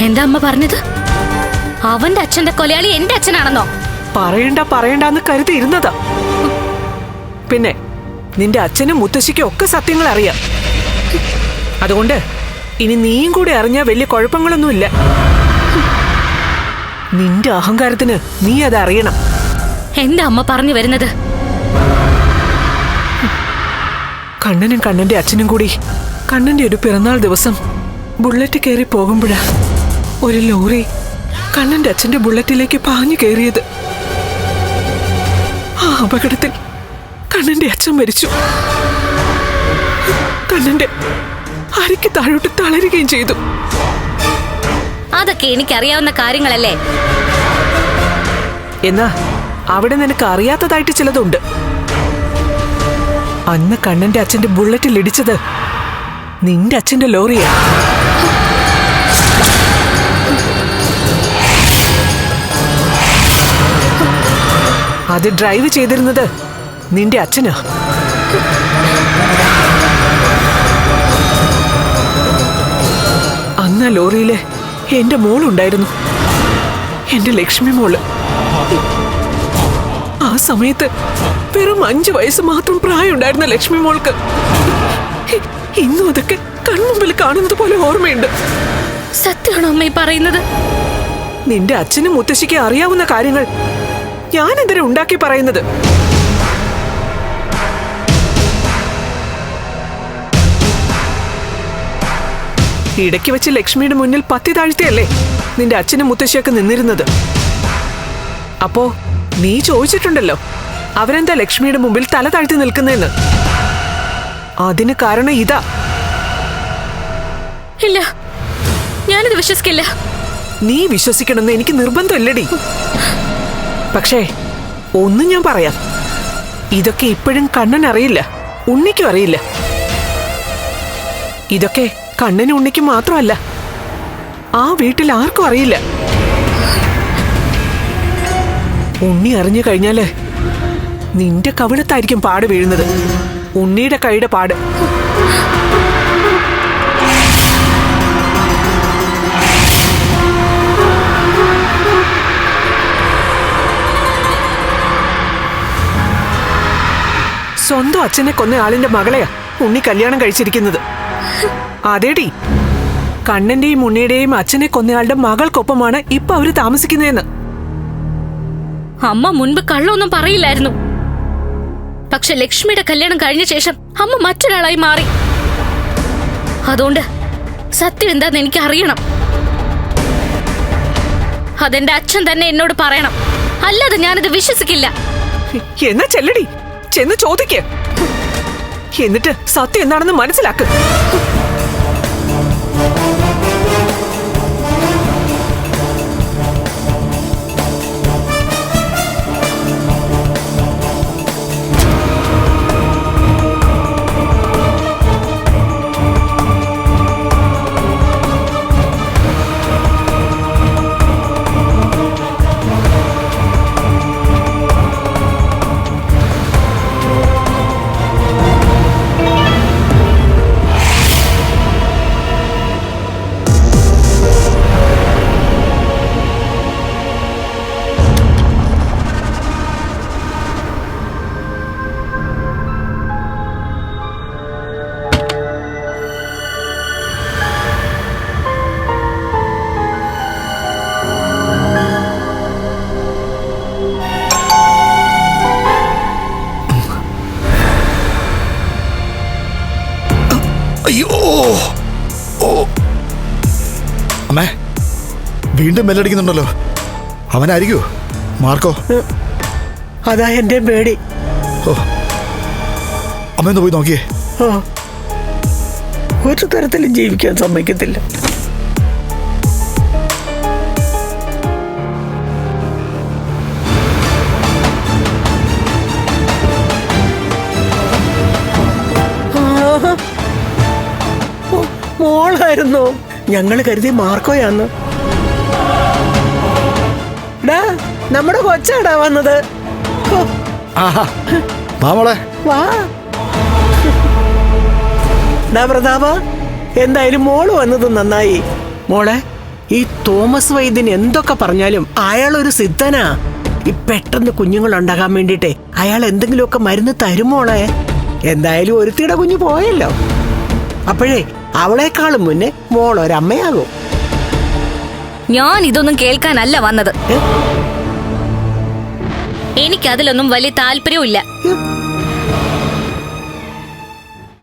എന്താ അമ്മ പറഞ്ഞത്? അവന്റെ അച്ഛന്റെ കൊലയാളി എന്റെ അച്ഛനാണെന്നോ? പറയണ്ടെന്ന് കരുതിയിരുന്നതാ. പിന്നെ നിന്റെ അച്ഛനും മുത്തശ്ശിക്കും ഒക്കെ സത്യങ്ങൾ അറിയാം. അതുകൊണ്ട് ഇനി നീയും കൂടി അറിഞ്ഞാൽ വലിയ കുഴപ്പങ്ങളൊന്നുമില്ല. നിന്റെ അഹങ്കാരത്തിന് നീ അത് അറിയണം. എന്താ അമ്മ പറഞ്ഞു വരുന്നത്? കണ്ണനും കണ്ണന്റെ അച്ഛനും കൂടി കണ്ണന്റെ ഒരു പിറന്നാൾ ദിവസം ബുള്ളറ്റ് കയറി പോകുമ്പോഴാ ഒരു ലോറി കണ്ണന്റെ അച്ഛന്റെ ബുള്ളറ്റിലേക്ക് പാഞ്ഞു കയറിയത്. ആ അപകടത്തിൽ കണ്ണന്റെ അച്ഛൻ മരിച്ചു. കണ്ണന്റെ അരയ്ക്ക് താഴോട്ട് തളരുകയും ചെയ്തു. അതൊക്കെ എനിക്കറിയാവുന്ന കാര്യങ്ങളല്ലേ. എന്നാ അവിടെ നിനക്ക് അറിയാത്തതായിട്ട് ചിലതുണ്ട്. അന്ന് കണ്ണന്റെ അച്ഛന്റെ ബുള്ളറ്റിൽ ഇടിച്ചത് നിന്റെ അച്ഛന്റെ ലോറിയാ. അത് ഡ്രൈവ് ചെയ്തിരുന്നത് നിന്റെ അച്ഛനാ. അന്ന് ആ ലോറിയില് എന്റെ മോളുണ്ടായിരുന്നു, എന്റെ ലക്ഷ്മി മോള്. ആ സമയത്ത് വെറും 5 വയസ്സ് മാത്രം പ്രായമുണ്ടായിരുന്ന ലക്ഷ്മി മോൾക്ക് ഇന്നും അതൊക്കെ കൺമുമ്പിൽ കാണുന്നത് പോലെ ഓർമ്മയുണ്ട്. സത്യമാണോ അമ്മ ഈ പറയുന്നത്? നിന്റെ അച്ഛനും മുത്തശ്ശിക്ക് അറിയാവുന്ന കാര്യങ്ങൾ ഞാൻ എന്തിനാ ഉണ്ടാക്കി പറയുന്നത്? ഇടയ്ക്ക് വെച്ച് ലക്ഷ്മിയുടെ മുന്നിൽ പത്തി താഴ്ത്തിയല്ലേ നിന്റെ അച്ഛനും മുത്തശ്ശിയൊക്കെ നിന്നിരുന്നത്. അപ്പോ നീ ചോദിച്ചിട്ടുണ്ടല്ലോ അവരെന്താ ലക്ഷ്മിയുടെ മുമ്പിൽ തല താഴ്ത്തി നിൽക്കുന്നതെന്ന്. അതിന് കാരണം ഇതാ. ഇല്ല, ഞാനിത് വിശ്വസിക്കില്ല. നീ വിശ്വസിക്കണമെന്ന് എനിക്ക് നിർബന്ധമില്ലടി. പക്ഷേ ഒന്നും ഞാൻ പറയാം, ഇതൊക്കെ ഇപ്പോഴും കണ്ണൻ അറിയില്ല, ഉണ്ണിക്കും അറിയില്ല. ഇതൊക്കെ കണ്ണനും ഉണ്ണിക്കും മാത്രമല്ല, ആ വീട്ടിൽ ആർക്കും അറിയില്ല. ഉണ്ണി അറിഞ്ഞു കഴിഞ്ഞാല് നിന്റെ കവിളത്തായിരിക്കും പാട് വീഴുന്നത്, ഉണ്ണിയുടെ കൈയുടെ പാട്. സ്വന്തം അച്ഛനെ കൊന്ന ആളിന്റെ മകളെയാ ഉണ്ണി കല്യാണം കഴിച്ചിരിക്കുന്നത്. അതേടി, കണ്ണന്റെയും ഉണ്ണിയുടെയും അച്ഛനെ കൊന്നയാളുടെ മകൾക്കൊപ്പമാണ് ഇപ്പൊ അവര് താമസിക്കുന്നതെന്ന്. അമ്മ മുൻപ് കള്ളൊന്നും പറയില്ലായിരുന്നു. പക്ഷെ ലക്ഷ്മിയുടെ കല്യാണം കഴിഞ്ഞ ശേഷം അമ്മ മറ്റൊരാളായി മാറി. അതുകൊണ്ട് സത്യം എന്താന്ന് എനിക്ക് അറിയണം. അതെന്റെ അച്ഛൻ തന്നെ എന്നോട് പറയണം, അല്ലാതെ ഞാനത് വിശ്വസിക്കില്ല. എന്നാ ചെല്ലടി, ചെന്ന് ചോദിക്ക, എന്നിട്ട് സത്യം എന്താണെന്ന് മനസ്സിലാക്ക്. അമ്മേ, വീണ്ടും ബെല്ലടിക്കുന്നുണ്ടല്ലോ. അവനായിരിക്കോ മാർക്കോ? അതാ എന്റെ പേടി. ഓ, അമ്മയൊന്ന് പോയി നോക്കിയേ. ഒരു തരത്തിലും ജീവിക്കാൻ സമ്മതിക്കത്തില്ല. മോളായിരുന്നോ? ഞങ്ങള് കരുതി മാർക്കോയാന്ന്. നമ്മുടെ കൊച്ചാടാ വന്നത്. വാ പ്രതാപ, എന്തായാലും മോള് വന്നത് നന്നായി. മോളെ, ഈ തോമസ് വൈദ്യൻ എന്തൊക്കെ പറഞ്ഞാലും അയാൾ ഒരു സിദ്ധനാ. ഈ പെട്ടെന്ന് കുഞ്ഞുങ്ങൾ ഉണ്ടാകാൻ വേണ്ടിട്ടേ അയാൾ എന്തെങ്കിലുമൊക്കെ മരുന്ന് തരുമോളെ. എന്തായാലും ഒരുത്തിയുടെ കുഞ്ഞു പോയല്ലോ. അപ്പോഴേ അവളെക്കാളും മുന്നേ മോളൊരമ്മയാകും. ഞാൻ ഇതൊന്നും കേൾക്കാനല്ല വന്നത്. എനിക്കതിലൊന്നും വലിയ താല്പര്യവും ഇല്ല.